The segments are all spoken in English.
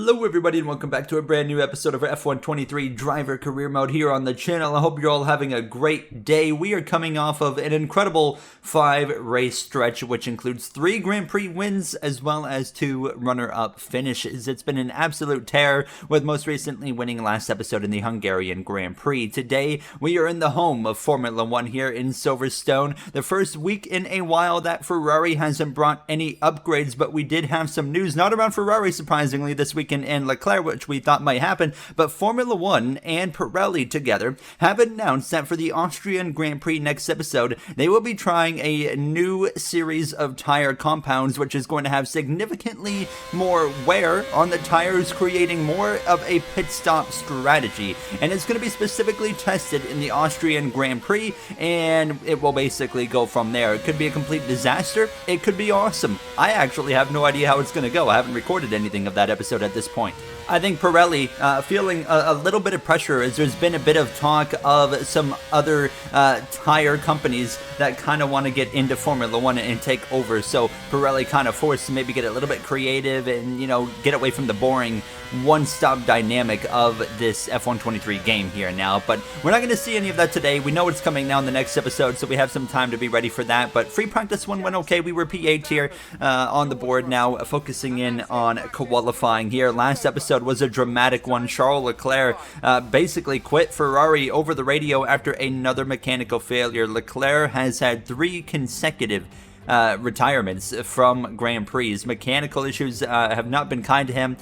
Hello everybody and welcome back to a brand new episode of F123 Driver Career Mode here on the channel. I hope you're all having a great day. We are coming off of an incredible 5-race stretch, which includes 3 Grand Prix wins as well as 2 runner-up finishes. It's been an absolute tear, with most recently winning last episode in the Hungarian Grand Prix. Today, we are in the home of Formula 1 here in Silverstone. The first week in a while that Ferrari hasn't brought any upgrades, but we did have some news, not around Ferrari surprisingly, this weekend and Leclerc, which we thought might happen, but Formula 1 and Pirelli together have announced that for the Austrian Grand Prix next episode, they will be trying a new series of tire compounds, which is going to have significantly more wear on the tires, creating more of a pit stop strategy. And it's going to be specifically tested in the Austrian Grand Prix, and it will basically go from there. It could be a complete disaster. It could be awesome. I actually have no idea how it's going to go. I haven't recorded anything of that episode at this point. I think Pirelli feeling a little bit of pressure as there's been a bit of talk of some other tire companies that kind of want to get into Formula 1 and take over. So Pirelli kind of forced to maybe get a little bit creative and, you know, get away from the boring one-stop dynamic of this F123 game here now. But we're not going to see any of that today. We know it's coming now in the next episode, so we have some time to be ready for that. But free practice 1 went okay. We were P8 here on the board now, focusing in on qualifying here. Last episode was a dramatic one. Charles Leclerc basically quit Ferrari over the radio after another mechanical failure. Leclerc has had 3 consecutive retirements from Grand Prix. Mechanical issues have not been kind to him.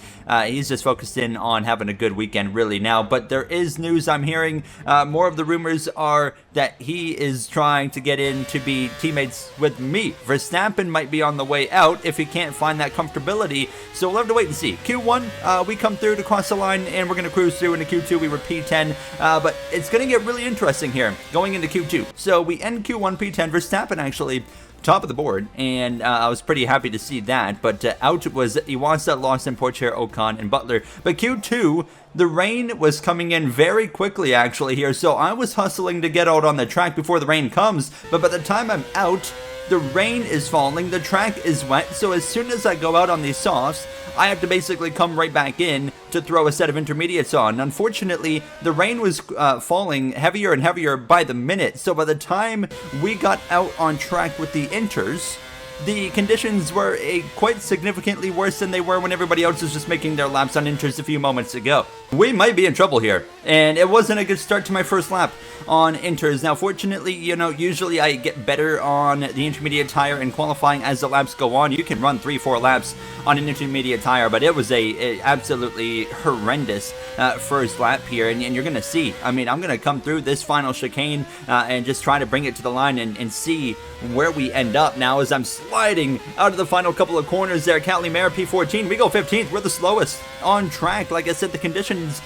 He's just focused in on having a good weekend really now. But there is news I'm hearing. More of the rumors are that he is trying to get in to be teammates with me. Verstappen might be on the way out if he can't find that comfortability. So we'll have to wait and see. Q1, we come through to cross the line and we're going to cruise through. Into Q2, we were P10. But it's going to get really interesting here going into Q2. So we end Q1 P10. Verstappen actually top of the board, and I was pretty happy to see that, but out was Iwasa, Lawson, Porcher, Ocon, and Butler. But Q2, the rain was coming in very quickly actually here, so I was hustling to get out on the track before the rain comes, but by the time I'm out, the rain is falling, the track is wet, so as soon as I go out on these softs, I have to basically come right back in to throw a set of intermediates on. Unfortunately, the rain was falling heavier and heavier by the minute, so by the time we got out on track with the inters, the conditions were quite significantly worse than they were when everybody else was just making their laps on inters a few moments ago. We might be in trouble here, and it wasn't a good start to my first lap on inters. Now, fortunately, you know, usually I get better on the intermediate tire in qualifying as the laps go on. You can run 3-4 laps on an intermediate tire, but it was a absolutely horrendous first lap here, and you're going to see. I mean, I'm going to come through this final chicane and just try to bring it to the line and see where we end up now as I'm sliding out of the final couple of corners there. Calimere P14, we go 15th. We're the slowest on track. Like I said, the conditions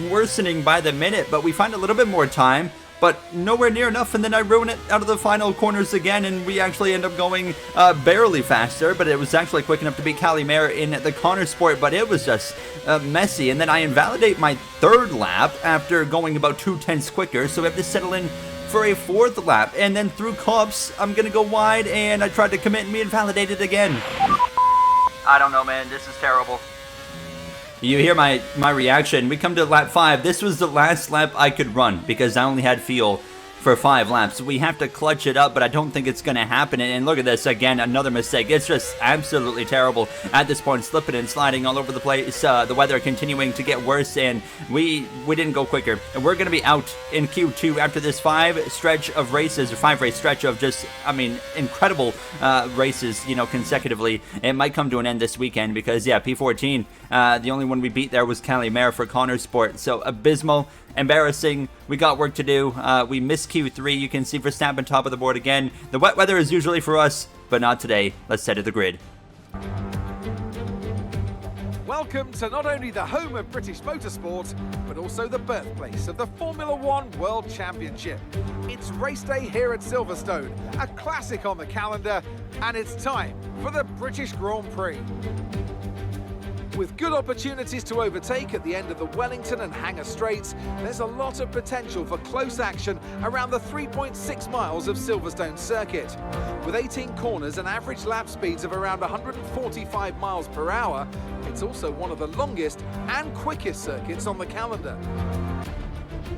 worsening by the minute, but we find a little bit more time, but nowhere near enough, and then I ruin it out of the final corners again, and we actually end up going barely faster, but it was actually quick enough to beat Calimere in the Connor Sport, but it was just messy, and then I invalidate my 3rd lap after going about 2/10 quicker, so we have to settle in for a 4th lap, and then through Cops, I'm gonna go wide, and I tried to commit and be invalidated again. I don't know, man, this is terrible. You hear my reaction. We come to lap 5. This was the last lap I could run because I only had fuel for 5 laps. We have to clutch it up, but I don't think it's going to happen. And look at this again, another mistake. It's just absolutely terrible at this point, slipping and sliding all over the place. The weather continuing to get worse, and we didn't go quicker. And we're going to be out in Q2 after this 5 stretch of races, or 5-race stretch of just, I mean, incredible races, you know, consecutively. It might come to an end this weekend because, yeah, P14, the only one we beat there was Calimere for Connor Sport. So abysmal, embarrassing. We got work to do. We missed Q3. You can see Verstappen top of the board again. The wet weather is usually for us, but not today. Let's head to the grid. Welcome to not only the home of British motorsport, but also the birthplace of the Formula 1 World Championship. It's race day here at Silverstone, a classic on the calendar, and it's time for the British Grand Prix. With good opportunities to overtake at the end of the Wellington and Hangar Straights, there's a lot of potential for close action around the 3.6 miles of Silverstone circuit. With 18 corners and average lap speeds of around 145 miles per hour, it's also one of the longest and quickest circuits on the calendar.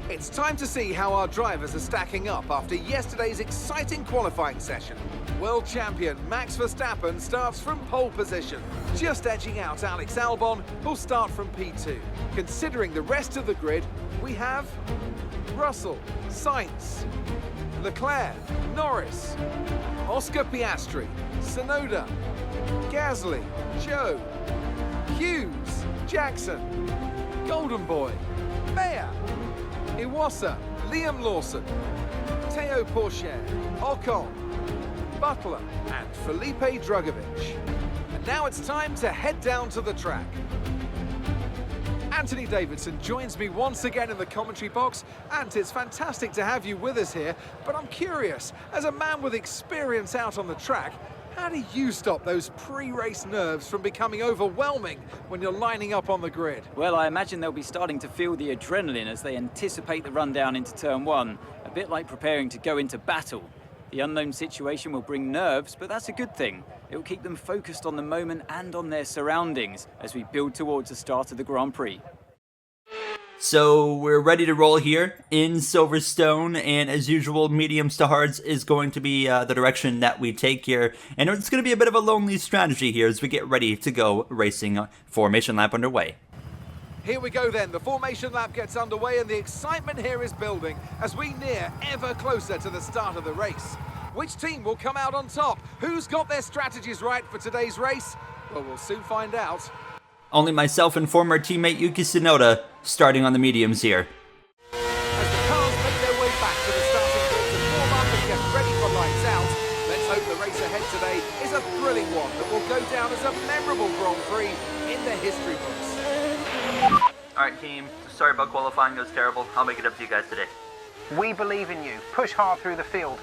It's time to see how our drivers are stacking up after yesterday's exciting qualifying session. World champion Max Verstappen starts from pole position, just edging out Alex Albon, who'll start from P2. Considering the rest of the grid, we have Russell, Sainz, Leclerc, Norris, Oscar Piastri, Tsunoda, Gasly, Zhou, Hughes, Jackson, Golden Boy, Mayer, Iwasa, Liam Lawson, Teo Pourchaire, Ocon, Butler and Felipe Drugovich. And now it's time to head down to the track. Anthony Davidson joins me once again in the commentary box, and it's fantastic to have you with us here, but I'm curious, as a man with experience out on the track, how do you stop those pre-race nerves from becoming overwhelming when you're lining up on the grid? Well, I imagine they'll be starting to feel the adrenaline as they anticipate the run down into turn one, a bit like preparing to go into battle. The unknown situation will bring nerves, but that's a good thing. It will keep them focused on the moment and on their surroundings as we build towards the start of the Grand Prix. So we're ready to roll here in Silverstone, and as usual, mediums to hards is going to be the direction that we take here, and it's going to be a bit of a lonely strategy here as we get ready to go racing. Formation lap underway. Here we go then, the formation lap gets underway and the excitement here is building as we near ever closer to the start of the race. Which team will come out on top? Who's got their strategies right for today's race? Well, we'll soon find out. Only myself and former teammate Yuki Tsunoda starting on the mediums here. As the cars make their way back to the starting grid to form up and get ready for lights out, let's hope the race ahead today is a thrilling one that will go down as a memorable Grand Prix in the history books. Alright team, sorry about qualifying, it was terrible. I'll make it up to you guys today. We believe in you. Push hard through the field.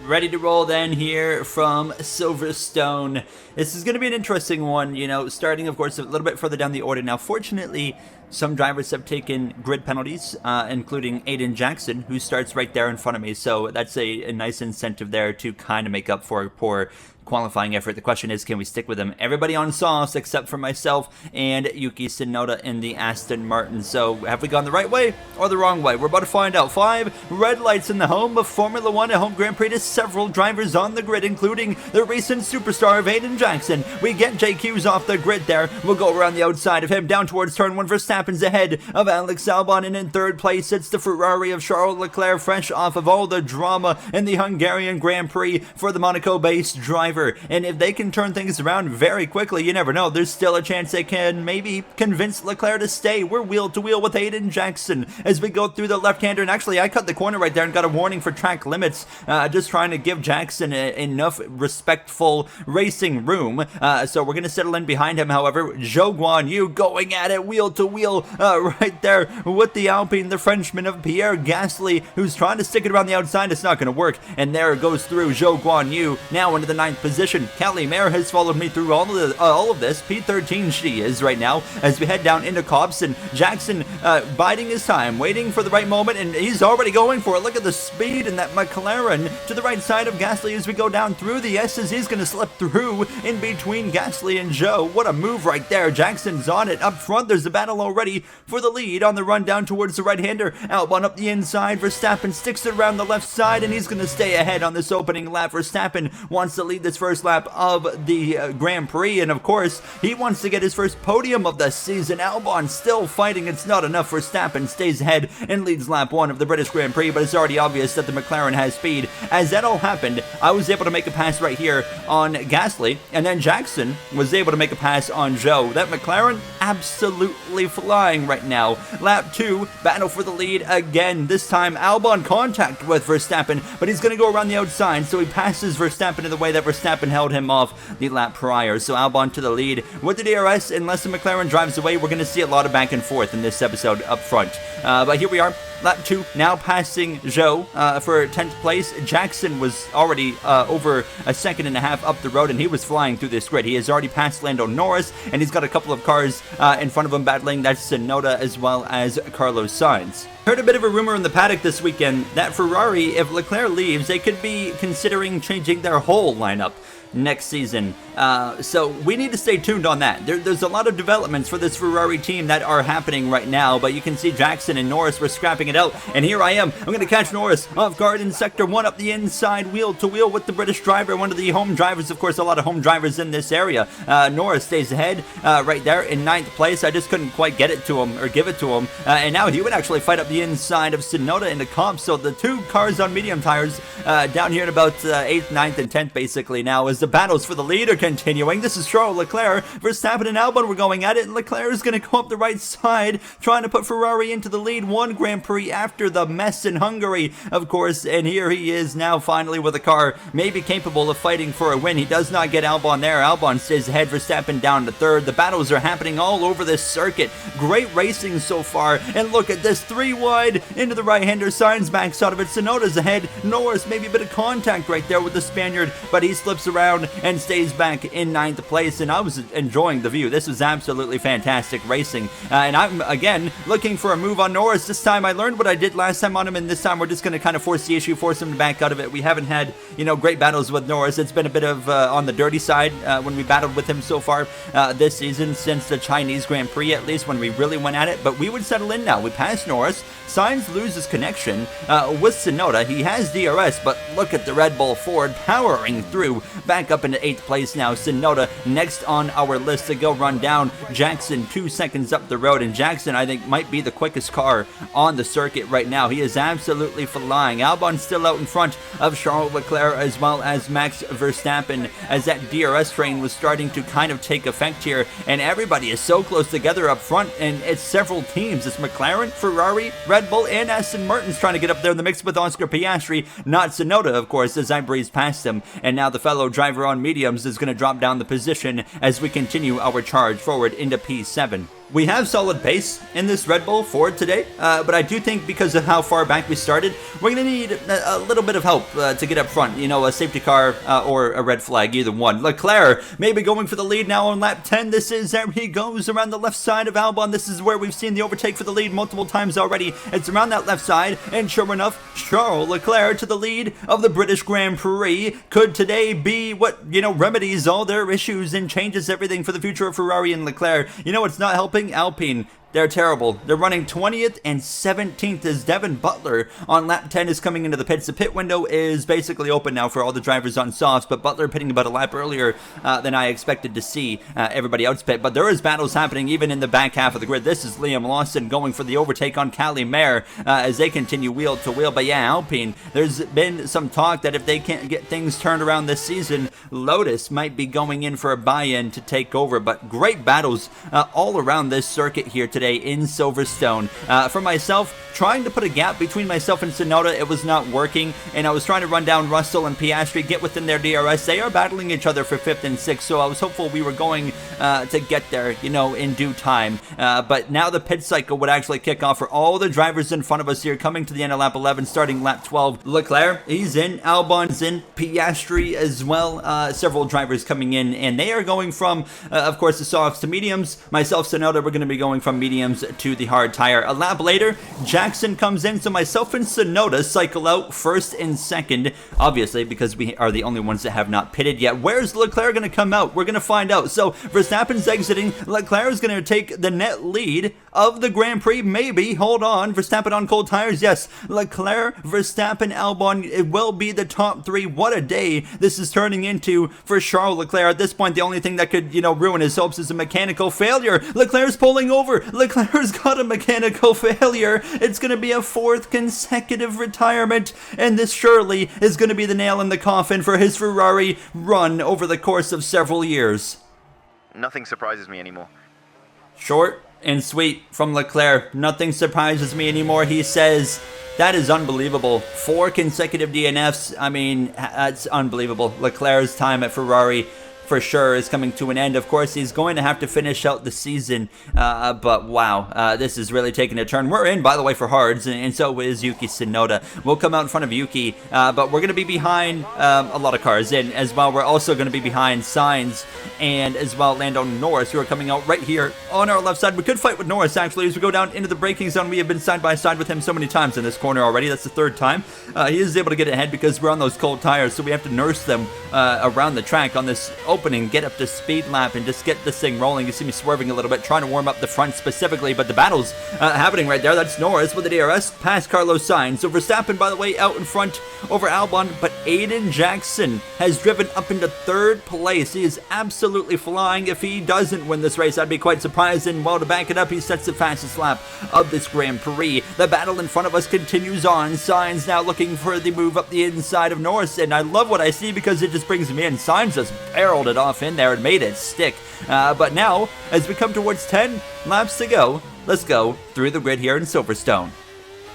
Ready to roll then here from Silverstone. This is going to be an interesting one, you know, starting of course a little bit further down the order. Now fortunately, some drivers have taken grid penalties, including Aiden Jackson, who starts right there in front of me. So that's a nice incentive there to kind of make up for a poor qualifying effort. The question is, can we stick with him? Everybody on sauce except for myself and Yuki Tsunoda in the Aston Martin. So have we gone the right way or the wrong way? We're about to find out. 5 red lights in the home of Formula 1 at home Grand Prix to several drivers on the grid, including the recent superstar of Aiden Jackson. We get JQ's off the grid there. We'll go around the outside of him down towards turn 1. Verstappen's ahead of Alex Albon, and in third place it's the Ferrari of Charles Leclerc, fresh off of all the drama in the Hungarian Grand Prix for the Monaco-based driver. And if they can turn things around very quickly, you never know, there's still a chance they can maybe convince Leclerc to stay. We're wheel to wheel with Aiden Jackson as we go through the left-hander, and actually I cut the corner right there and got a warning for track limits, just trying to give Jackson enough respectful racing room. So we're going to settle in behind him. However, Zhou Guanyu going at it wheel to wheel right there with the Alpine, the Frenchman of Pierre Gasly, who's trying to stick it around the outside. It's not going to work, and there it goes through Zhou Guanyu, now into the 9th position. Callie Mayer has followed me through all of this. P13 she is right now as we head down into Copse, and Jackson biding his time, waiting for the right moment, and he's already going for it. Look at the speed in that McLaren to the right side of Gasly as we go down through the S's. He's going to slip through in between Gasly and Zhou. What a move right there. Jackson's on it. Up front, there's a battle already for the lead on the run down towards the right-hander. Albon up the inside. Verstappen sticks it around the left side, and he's going to stay ahead on this opening lap. Verstappen wants to lead this first lap of the Grand Prix, and of course he wants to get his first podium of the season. Albon still fighting. It's not enough. Verstappen stays ahead and leads lap 1 of the British Grand Prix, but it's already obvious that the McLaren has speed. As that all happened, I was able to make a pass right here on Gasly, and then Jackson was able to make a pass on Zhou. That McLaren absolutely flying right now. Lap 2, battle for the lead again. This time Albon contact with Verstappen, but he's going to go around the outside, so he passes Verstappen in the way that Verstappen held him off the lap prior. So Albon to the lead with the DRS. Unless the McLaren drives away, we're going to see a lot of back and forth in this episode up front. But here we are Lap 2 now passing Zhou for 10th place. Jackson was already over a second and a half up the road, and he was flying through this grid. He has already passed Lando Norris, and he's got a couple of cars in front of him battling. That's Tsunoda as well as Carlos Sainz. Heard a bit of a rumor in the paddock this weekend that Ferrari, if Leclerc leaves, they could be considering changing their whole lineup next season. So we need to stay tuned on that. There's a lot of developments for this Ferrari team that are happening right now, but you can see Jackson and Norris were scrapping it out, and here I am. I'm going to catch Norris off guard in Sector 1 up the inside, wheel to wheel with the British driver, one of the home drivers. Of course, a lot of home drivers in this area. Norris stays ahead right there in 9th place. I just couldn't quite get it to him or give it to him, and now he would actually fight up the inside of Tsunoda in the comp. So the two cars on medium tires down here at about 8th, 9th, and 10th basically now as the battles for the lead are continuing. This is Charles Leclerc. Verstappen and Albon were going at it, and Leclerc is going to go up the right side, trying to put Ferrari into the lead. One Grand Prix after the mess in Hungary, of course, and here he is now finally with a car maybe capable of fighting for a win. He does not get Albon there. Albon stays ahead, Verstappen down to 3rd. The battles are happening all over this circuit. Great racing so far, and look at this, 3 wide into the right-hander. Sainz backs out of it. Tsunoda's ahead. Norris, maybe a bit of contact right there with the Spaniard, but he slips around and stays back in 9th place, and I was enjoying the view. This was absolutely fantastic racing, and I'm again looking for a move on Norris. This time I learned what I did last time on him, and this time we're just going to kind of force the issue, force him to back out of it. We haven't had, great battles with Norris. It's been a bit of on the dirty side when we battled with him so far this season, since the Chinese Grand Prix at least, when we really went at it, but we would settle in now. We passed Norris. Sainz loses connection with Tsunoda. He has DRS, but look at the Red Bull Ford powering through, back up into 8th place now. Tsunoda next on our list to go run down Jackson 2 seconds up the road, and Jackson I think might be the quickest car on the circuit right now. He is absolutely flying. Albon still out in front of Charles Leclerc as well as Max Verstappen, as that DRS train was starting to kind of take effect here, and everybody is so close together up front, and it's several teams. It's McLaren, Ferrari, Red Bull, and Aston Martin's trying to get up there in the mix with Oscar Piastri, not Tsunoda, of course, as I breeze past him, and now the fellow driver on mediums is going to drop down the position as we continue our charge forward into P7. We have solid pace in this Red Bull Ford today, but I do think because of how far back we started, we're going to need a little bit of help to get up front. A safety car or a red flag, either one. Leclerc maybe going for the lead now on lap 10. There he goes around the left side of Albon. This is where we've seen the overtake for the lead multiple times already. It's around that left side, and sure enough, Charles Leclerc to the lead of the British Grand Prix. Could today be what, remedies all their issues and changes everything for the future of Ferrari and Leclerc? It's not helping Alpine. They're terrible. They're running 20th and 17th as Devin Butler on lap 10 is coming into the pits. The pit window is basically open now for all the drivers on softs, but Butler pitting about a lap earlier than I expected to see everybody else pit. But there is battles happening even in the back half of the grid. This is Liam Lawson going for the overtake on Cali Mayer as they continue wheel to wheel. But yeah, Alpine, there's been some talk that if they can't get things turned around this season, Lotus might be going in for a buy-in to take over. But great battles all around this circuit here today in Silverstone. For myself, trying to put a gap between myself and Tsunoda, it was not working, and I was trying to run down Russell and Piastri, get within their DRS. They are battling each other for 5th and 6th, so I was hopeful we were going to get there, in due time. But now the pit cycle would actually kick off for all the drivers in front of us here, coming to the end of lap 11, starting lap 12. Leclerc, he's in, Albon's in, Piastri as well, several drivers coming in, and they are going from, of course, the softs to mediums. Myself, Tsunoda, we're going to be going from mediums to the hard tire. A lap later, Jackson comes in, so myself and Tsunoda cycle out 1st and 2nd, obviously because we are the only ones that have not pitted yet. Where's Leclerc going to come out? We're going to find out. So Verstappen's exiting. Leclerc is going to take the net lead of the Grand Prix, maybe. Hold on. Verstappen on cold tires. Yes. Leclerc, Verstappen, Albon, it will be the top 3. What a day this is turning into for Charles Leclerc. At this point, the only thing that could, ruin his hopes is a mechanical failure. Leclerc's pulling over. Leclerc's got a mechanical failure. It's going to be a 4th consecutive retirement, and this surely is going to be the nail in the coffin for his Ferrari run over the course of several years. Nothing surprises me anymore. Short and sweet from Leclerc. Nothing surprises me anymore, he says. That is unbelievable. 4 consecutive DNFs. I mean, that's unbelievable. Leclerc's time at Ferrari for sure is coming to an end. Of course, he's going to have to finish out the season, but wow, this is really taking a turn. We're in, by the way, for hards, and so is Yuki Tsunoda. We'll come out in front of Yuki, but we're going to be behind a lot of cars, and as well, we're also going to be behind Sainz and as well Lando Norris, who are coming out right here on our left side. We could fight with Norris, actually, as we go down into the braking zone. We have been side by side with him so many times in this corner already. That's the third time. He is able to get ahead because we're on those cold tires, so we have to nurse them around the track on this opening, get up to speed lap, and just get this thing rolling. You see me swerving a little bit, trying to warm up the front specifically, but the battle's happening right there. That's Norris with the DRS past Carlos Sainz. So Verstappen, by the way, out in front over Albon, but Aiden Jackson has driven up into third place. He is absolutely flying. If he doesn't win this race, I'd be quite surprised, and well, to back it up, he sets the fastest lap of this Grand Prix. The battle in front of us continues on. Sainz now looking for the move up the inside of Norris, and I love what I see because it just brings me in. Sainz just barreled it off in there and made it stick. But now, as we come towards 10 laps to go, let's go through the grid here in Silverstone.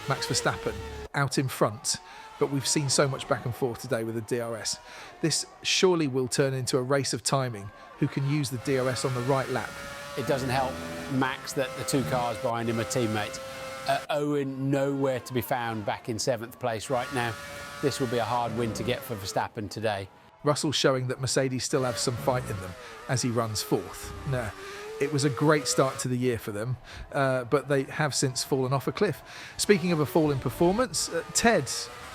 Max Verstappen out in front, but we've seen so much back and forth today with the DRS. This surely will turn into a race of timing. Who can use the DRS on the right lap? It doesn't help Max that the two cars behind him are teammates. Owen nowhere to be found back in 7th place right now. This will be a hard win to get for Verstappen today. Russell showing that Mercedes still have some fight in them as he runs 4th. Now, it was a great start to the year for them, but they have since fallen off a cliff. Speaking of a fall in performance, Ted,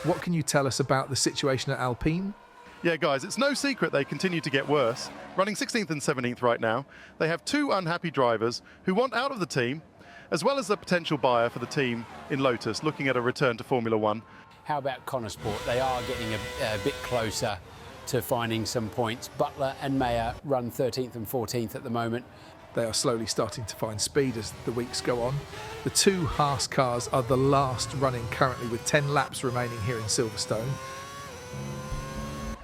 what can you tell us about the situation at Alpine? Yeah, guys, it's no secret they continue to get worse. Running 16th and 17th right now, they have 2 unhappy drivers who want out of the team, as well as a potential buyer for the team in Lotus, looking at a return to Formula One. How about Connorsport? They are getting a bit closer to finding some points. Butler and Mayer run 13th and 14th at the moment. They are slowly starting to find speed as the weeks go on. The 2 Haas cars are the last running currently with 10 laps remaining here in Silverstone.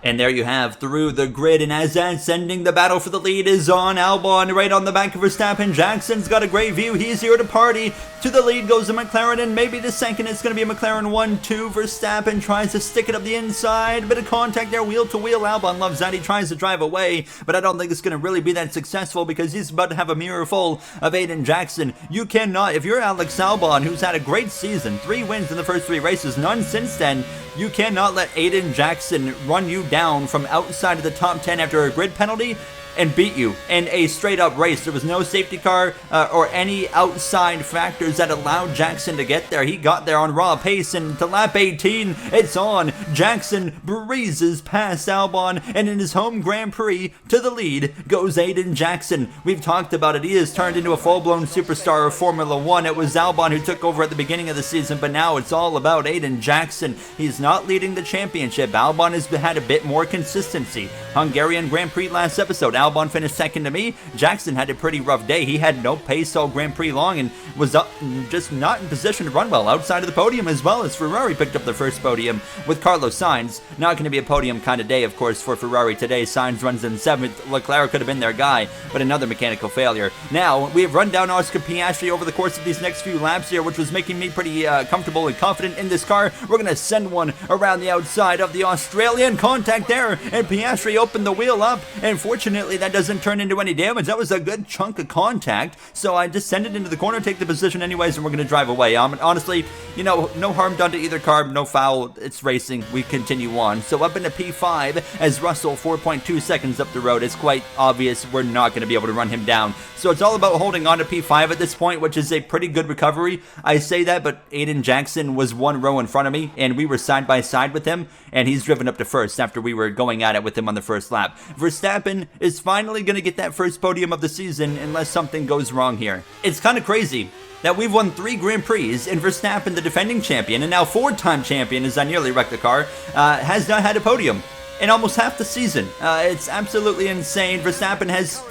And there you have through the grid, and as that's ending, the battle for the lead is on. Albon right on the back of Verstappen. Jackson's got a great view. He's here to party. To the lead goes a McLaren, and maybe the second it's going to be a McLaren 1-2. Verstappen tries to stick it up the inside. Bit of contact there, wheel to wheel. Albon loves that. He tries to drive away, but I don't think it's going to really be that successful because he's about to have a mirror full of Aiden Jackson. You cannot, if you're Alex Albon, who's had a great season, 3 wins in the first 3 races, none since then, you cannot let Aiden Jackson run you down from outside of the top 10 after a grid penalty and beat you in a straight-up race. There was no safety car or any outside factors that allowed Jackson to get there. He got there on raw pace, and to lap 18, it's on. Jackson breezes past Albon, and in his home Grand Prix, to the lead goes Aiden Jackson. We've talked about it. He has turned into a full-blown superstar of Formula One. It was Albon who took over at the beginning of the season, but now it's all about Aiden Jackson. He's not leading the championship. Albon has had a bit more consistency. Hungarian Grand Prix last episode, Albon finished second to me. Jackson had a pretty rough day. He had no pace all Grand Prix long and was just not in position to run well outside of the podium, as well as Ferrari picked up the first podium with Carlos Sainz. Not going to be a podium kind of day, of course, for Ferrari today. Sainz runs in 7th. Leclerc could have been their guy, but another mechanical failure. Now, we have run down Oscar Piastri over the course of these next few laps here, which was making me pretty comfortable and confident in this car. We're going to send one around the outside of the Australian. Contact there, and Piastri opened the wheel up, and fortunately that doesn't turn into any damage. That was a good chunk of contact, so I just send it into the corner, take the position anyways, and we're going to drive away. Honestly, you know, no harm done to either car, no foul. It's racing. We continue on. So up into P5 as Russell 4.2 seconds up the road. It's quite obvious we're not going to be able to run him down. So it's all about holding on to P5 at this point, which is a pretty good recovery. I say that, but Aiden Jackson was 1 row in front of me, and we were side by side with him, and he's driven up to first after we were going at it with him on the first lap. Verstappen is finally going to get that first podium of the season unless something goes wrong here. It's kind of crazy that we've won 3 Grand Prix, and Verstappen, the defending champion and now 4-time champion, as I nearly wrecked the car, has not had a podium in almost half the season. It's absolutely insane. Verstappen has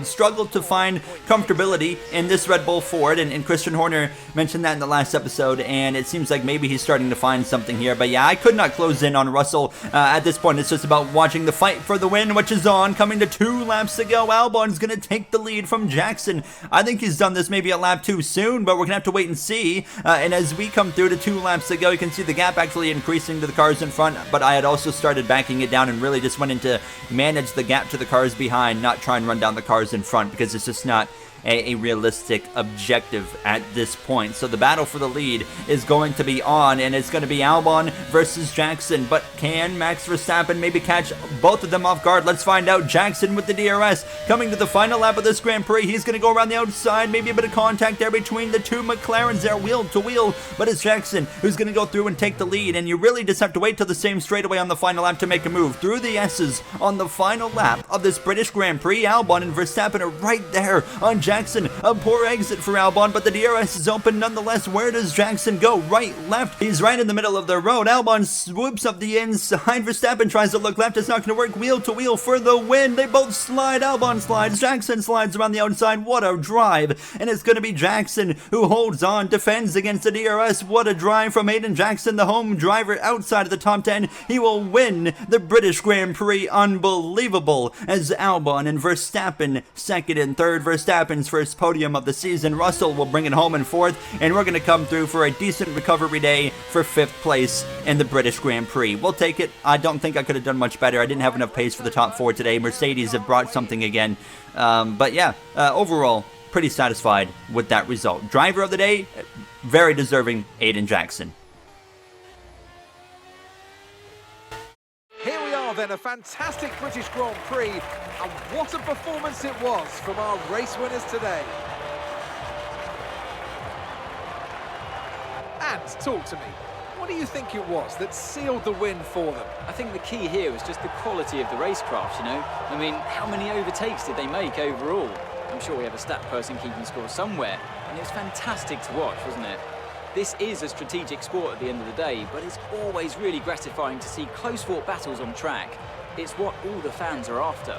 struggled to find comfortability in this Red Bull Ford, and Christian Horner mentioned that in the last episode, and it seems like maybe he's starting to find something here. But yeah, I could not close in on Russell at this point. It's just about watching the fight for the win, which is on. Coming to 2 laps to go, Albon's going to take the lead from Jackson. I think he's done this maybe a lap too soon, but we're going to have to wait and see. And as we come through to 2 laps to go, you can see the gap actually increasing to the cars in front, but I had also started backing it it down and really just wanting to manage the gap to the cars behind, not try and run down the cars in front, because it's just not a realistic objective at this point. So the battle for the lead is going to be on, and it's going to be Albon versus Jackson. But can Max Verstappen maybe catch both of them off guard? Let's find out. Jackson with the DRS coming to the final lap of this Grand Prix. He's going to go around the outside, maybe a bit of contact there between the two McLarens there, wheel to wheel, but it's Jackson who's going to go through and take the lead, and you really just have to wait till the same straightaway on the final lap to make a move. Through the S's on the final lap of this British Grand Prix, Albon and Verstappen are right there on Jackson. A poor exit for Albon, but the DRS is open nonetheless. Where does Jackson go? Right, left. He's right in the middle of the road. Albon swoops up the inside. Verstappen tries to look left. It's not going to work. Wheel to wheel for the win. They both slide. Albon slides. Jackson slides around the outside. What a drive. And it's going to be Jackson who holds on, defends against the DRS. What a drive from Aiden Jackson, the home driver outside of the top 10. He will win the British Grand Prix. Unbelievable, as Albon and Verstappen second and third. Verstappen's first podium of the season. Russell will bring it home in fourth, and we're going to come through for a decent recovery day for fifth place in the British Grand Prix. We'll take it. I don't think I could have done much better. I didn't have enough pace for the top four today. Mercedes have brought something again. But yeah, overall, pretty satisfied with that result. Driver of the day, very deserving, Aiden Jackson. Here we are then, a fantastic British Grand Prix, and what a performance it was from our race winners today. And talk to me, what do you think it was that sealed the win for them? I think the key here was just the quality of the racecraft, you know? I mean, how many overtakes did they make overall? I'm sure we have a stat person keeping score somewhere, and it was fantastic to watch, wasn't it? This is a strategic sport at the end of the day, but it's always really gratifying to see close-fought battles on track. It's what all the fans are after.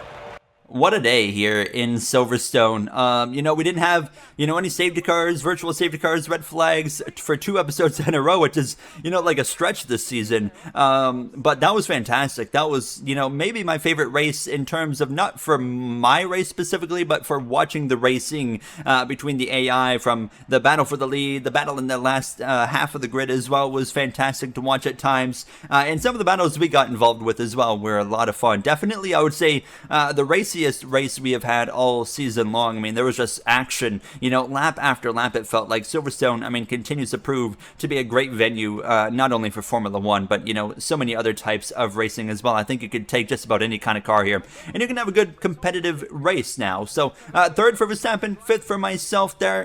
What a day here in Silverstone. You know, we didn't have, any safety cars, virtual safety cars, red flags for 2 episodes in a row, which is, like a stretch this season. But that was fantastic. That was, maybe my favorite race in terms of not for my race specifically, but for watching the racing between the AI from the battle for the lead, the battle in the last half of the grid as well was fantastic to watch at times. And some of the battles we got involved with as well were a lot of fun. Definitely, I would say the raciest race we have had all season long. I mean, there was just action, lap after lap. It felt like Silverstone, continues to prove to be a great venue, not only for Formula One, but, so many other types of racing as well. I think you could take just about any kind of car here, and you can have a good competitive race now. So, third for Verstappen, fifth for myself there.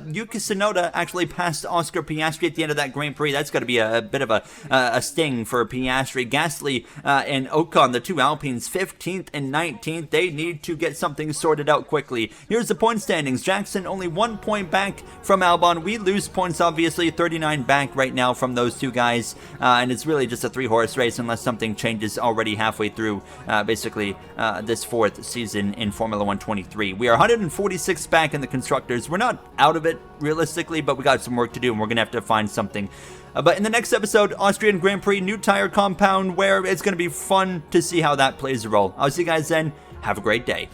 Yuki Tsunoda actually passed Oscar Piastri at the end of that Grand Prix. That's got to be a bit of a sting for Piastri. Gasly and Ocon, the two Alpines, 15th and 19th. They need to get something sorted out quickly. Here's the point standings. Jackson only 1 point back from Albon. We lose points, obviously, 39 back right now from those two guys, and it's really just a 3-horse race unless something changes already halfway through, basically, this 4th season in Formula 1 23. We are 146 back in the Constructors. We're not out of it, realistically, but we got some work to do, and we're going to have to find something. But in the next episode, Austrian Grand Prix, new tire compound, where it's going to be fun to see how that plays a role. I'll see you guys then. Have a great day.